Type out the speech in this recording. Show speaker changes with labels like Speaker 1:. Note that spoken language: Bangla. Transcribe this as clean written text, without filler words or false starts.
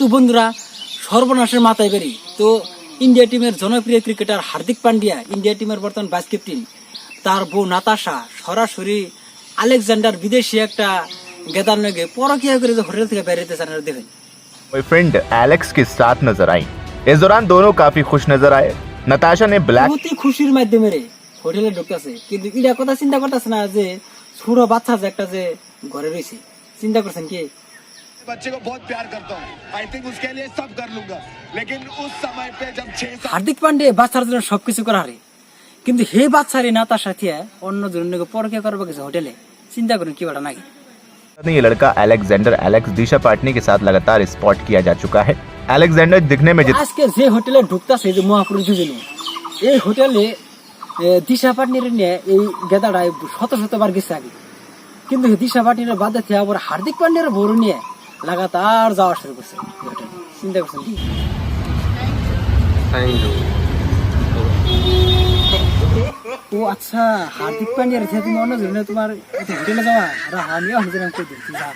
Speaker 1: তো বন্ধুরা, সর্বনাশের মাথায় বেরি তো ইন্ডিয়া টিমের জনপ্রিয় ক্রিকেটার হার্দিক পান্ডিয়া, ইন্ডিয়া টিমের বর্তমান ভাইস ক্যাপ্টেন, তার বউ নাতাশা সরাসরি আলেকজান্ডার বিদেশি একটা গেদার নগে পরকিয়া করে যে হোটেল থেকে বেরিয়ে যেতে দেখেন।
Speaker 2: बॉयफ्रेंड एलेक्स के साथ नजर आई। इस दौरान दोनों काफी खुश नजर आए। नताशा ने ब्लैक
Speaker 1: অতি খুশির মাধ্যমে রে হোটেলে ঢুকতেছে, কিন্তু এটা কথা চিন্তা করতেছে না যে ছোট বাচ্চা যে একটা যে ঘরে রয়েছে। চিন্তা করছেন কি?
Speaker 3: बच्चे को बहुत प्यार करता हूँ। आई थिंक उसके लिए सब कर लूंगा, लेकिन उस समय पे जब 6
Speaker 1: হার্দিক পান্ডে বাচ্চার জন্য সবকিছু করা হারে, কিন্তু হে বাচ্চারে নাতার সাথে অন্য জনের পরকিয়া করবো কিছু হোটেলে। চিন্তা করেন কি বাটা নাকি।
Speaker 2: ये लड़का अलेक्जेंडर एलेक्स दिशा पाटनी के साथ लगातार स्पॉट किया जा चुका है। अलेक्जेंडर दिखने में
Speaker 1: আজকে যে হোটেলে ঢুকতেছে যে মহাপুরুষ দুজনে, এই হোটেলে দিশা পাটনির নিয়ে এই গেদাটায় শত শতবার গেছে আগে, কিন্তু দিশা পাটনির বাদে থেকে আবার হার্দিক পান্ডের বড় নিয়ে লাগাতার যাওয়া শুরু করছে হোটেলে। চিন্তা করছেন কি? ও আচ্ছা, হার্দিক পান্ডিয়ার থেকে তুমি অন্য জন্য তোমার হোটেলে যাওয়া আমিও হাজিরাম করে দিচ্ছি। যা